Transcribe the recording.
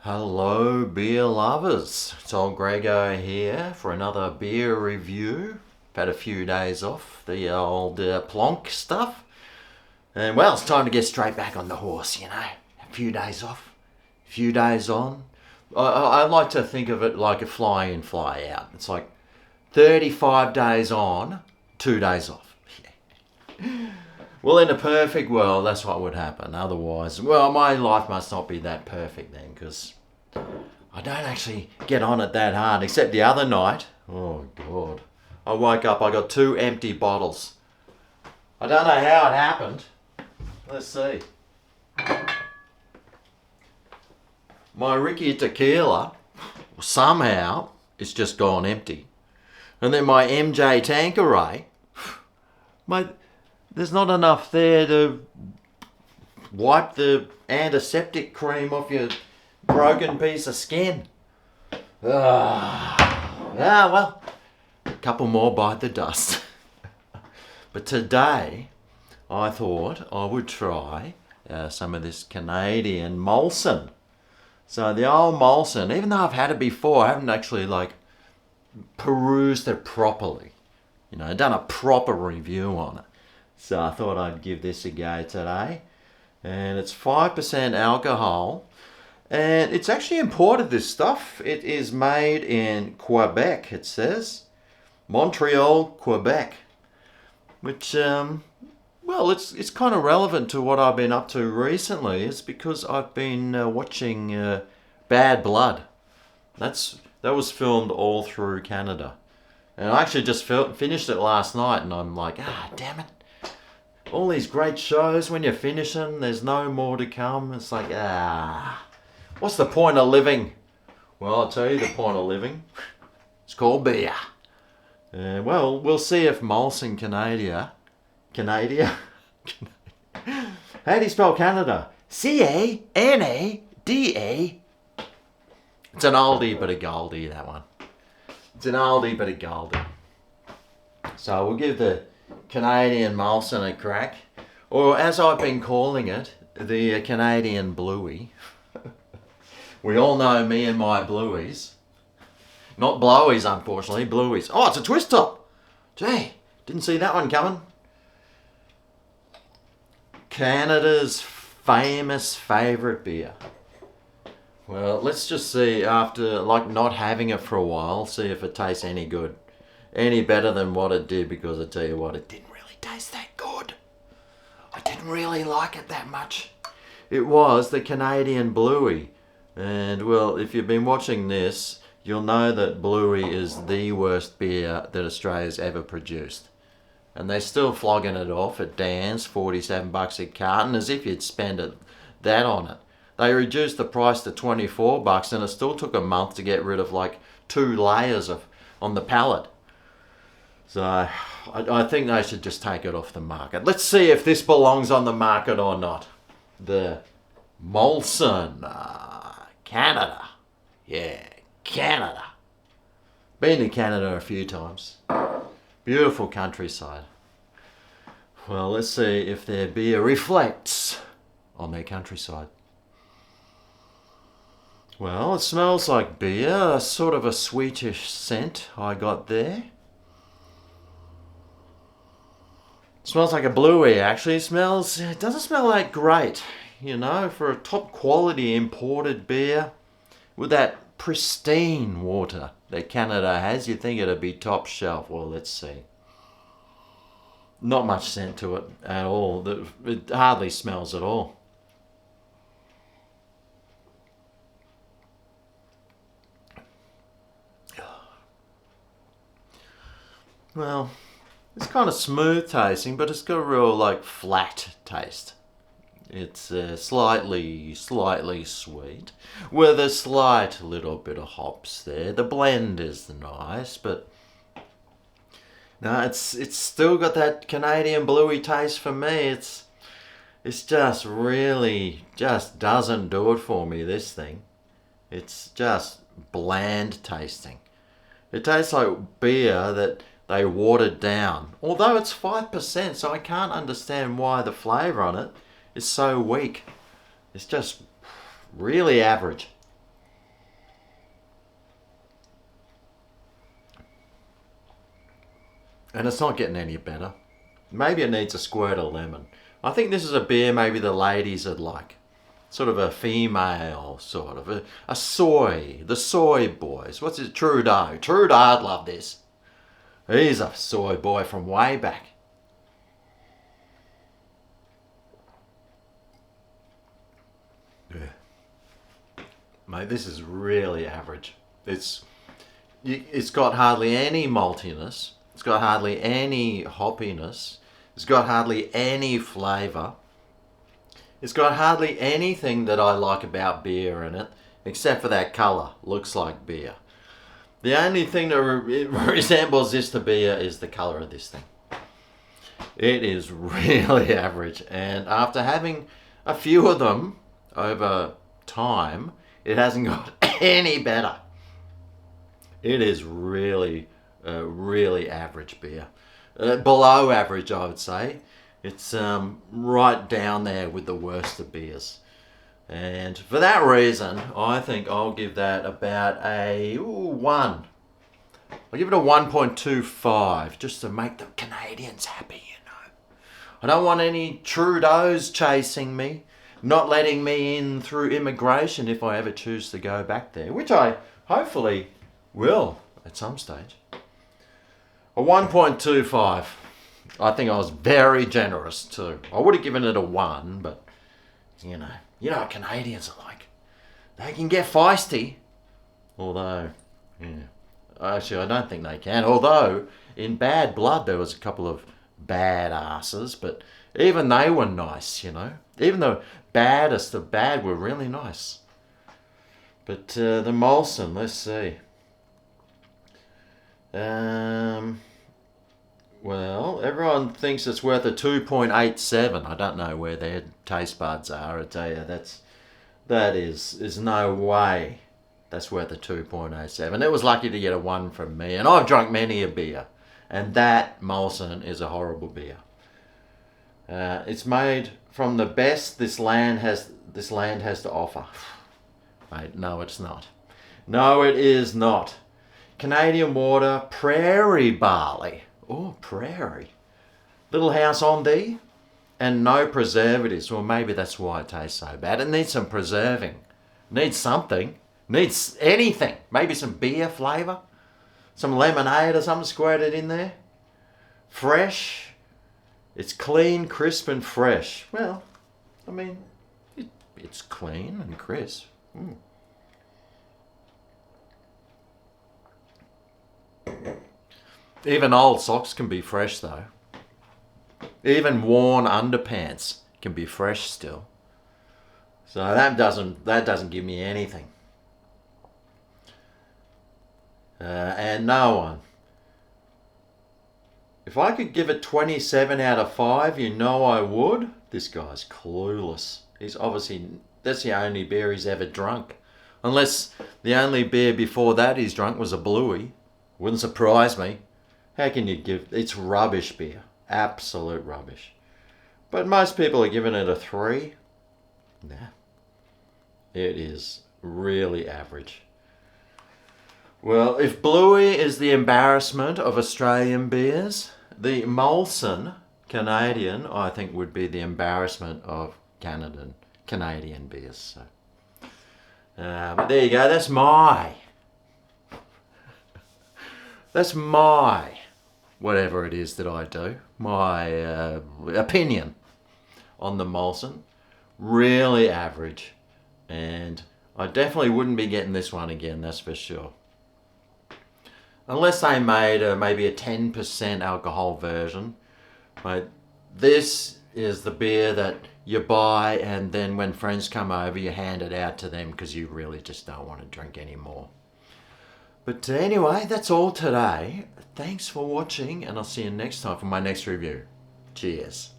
Hello, beer lovers. It's old GregO here for another beer review. Had a few days off the old plonk stuff. And well, it's time to get straight back on the horse, you know. A few days off, a few days on. I like to think of it like a fly in, fly out. It's like 35 days on, 2 days off. Well, in a perfect world, that's what would happen. Otherwise, well, my life must not be that perfect then, because I don't actually get on it that hard. Except the other night, oh God, I woke up, I got 2 empty bottles. I don't know how it happened. Let's see. My Ricky tequila, somehow, it's just gone empty. And then my MJ Tanqueray, there's not enough there to wipe the antiseptic cream off your broken piece of skin. Well, a couple more bite the dust. But today, I thought I would try some of this Canadian Molson. So the old Molson, even though I've had it before, I haven't actually perused it properly. You know, done a proper review on it. So I thought I'd give this a go today. And it's 5% alcohol. And it's actually imported, this stuff. It is made in Quebec, it says. Montreal, Quebec. Which, well, it's kind of relevant to what I've been up to recently. It's because I've been watching Bad Blood. That was filmed all through Canada. And I actually just finished it last night, and I'm like, damn it. All these great shows, when you finish them, there's no more to come. It's like, what's the point of living? Well, I'll tell you the point of living. It's called beer. Well, we'll see if Molson Canada. How do you spell Canada? Canada. It's an oldie but a goldie, that one. It's an oldie but a goldie. So we'll give the Canadian Molson a crack. Or as I've been calling it, the Canadian Bluey. We all know me and my Blueies. Not Blowies, unfortunately, Blueies. Oh, it's a twist top. Gee, didn't see that one coming. Canada's famous favourite beer. Well, let's just see, after not having it for a while, see if it tastes any good. Any better than what it did, because I tell you what, it didn't really taste that good. I didn't really like it that much. It was the Canadian Bluey. And well, if you've been watching this, you'll know that Bluey is the worst beer that Australia's ever produced. And they're still flogging it off at Dan's, $47 a carton, as if you'd spend that on it. They reduced the price to $24, and it still took a month to get rid of 2 layers on the pallet. So I think they should just take it off the market. Let's see if this belongs on the market or not. The Molson, Canada. Yeah, Canada. Been to Canada a few times. Beautiful countryside. Well, let's see if their beer reflects on their countryside. Well, it smells like beer, sort of a sweetish scent I got there. It smells like a Bluey, actually. It doesn't smell that great, you know, for a top quality imported beer with that pristine water that Canada has. You'd think it'd be top shelf. Well, let's see. Not much scent to it at all. It hardly smells at all. Well, it's kind of smooth tasting, but it's got a real flat taste. It's slightly sweet, with a slight little bit of hops there. The blend is nice, but no, it's still got that Canadian Bluey taste for me. It's just really just doesn't do it for me, this thing. It's just bland tasting. It tastes like beer that they watered down. Although it's 5%, so I can't understand why the flavour on it is so weak. It's just really average. And it's not getting any better. Maybe it needs a squirt of lemon. I think this is a beer maybe the ladies would like. Sort of a female, sort of. A soy. The soy boys. What's it? Trudeau. Trudeau'd love this. He's a soy boy from way back. Yeah. Mate, this is really average. It's got hardly any maltiness. It's got hardly any hoppiness. It's got hardly any flavour. It's got hardly anything that I like about beer in it, except for that colour. Looks like beer. The only thing that resembles this to beer is the colour of this thing. It is really average. And after having a few of them over time, it hasn't got any better. It is really, really average beer. Below average, I would say. It's right down there with the worst of beers. And for that reason, I think I'll give that about a 1. I'll give it a 1.25, just to make the Canadians happy, you know. I don't want any Trudeaus chasing me, not letting me in through immigration if I ever choose to go back there, which I hopefully will at some stage. A 1.25. I think I was very generous too. I would have given it a 1, but you know what Canadians are like. They can get feisty. Although, yeah. Actually, I don't think they can. Although, in Bad Blood, there was a couple of bad asses, but even they were nice, you know. Even the baddest of bad were really nice. But the Molson, let's see. Well, everyone thinks it's worth a 2.87. I don't know where their taste buds are. I tell you, that is no way that's worth a 2.87. It was lucky to get a 1 from me, and I've drunk many a beer, and that Molson is a horrible beer. It's made from the best this land has to offer. Mate, no, it's not. No, it is not. Canadian water, prairie barley. Oh, prairie. Little house on thee, and no preservatives. Well, maybe that's why it tastes so bad. It needs some preserving. Needs something. Needs anything. Maybe some beer flavour. Some lemonade or something squirted in there. Fresh. It's clean, crisp and fresh. Well, I mean, it's clean and crisp. Even old socks can be fresh though. Even worn underpants can be fresh still. So that doesn't give me anything. And no one. If I could give it 27 out of 5, you know I would. This guy's clueless. He's obviously, that's the only beer he's ever drunk. Unless the only beer before that he's drunk was a Bluey. Wouldn't surprise me. How can you give... It's rubbish beer. Absolute rubbish. But most people are giving it a 3. Nah. It is really average. Well, if Bluey is the embarrassment of Australian beers, the Molson Canadian, I think, would be the embarrassment of Canadian beers. So, but there you go. That's my whatever it is that I do, my opinion on the Molson. Really average, and I definitely wouldn't be getting this one again, that's for sure. Unless they made maybe a 10% alcohol version. But this is the beer that you buy, and then when friends come over, you hand it out to them because you really just don't want to drink anymore. But anyway, that's all today. Thanks for watching, and I'll see you next time for my next review. Cheers.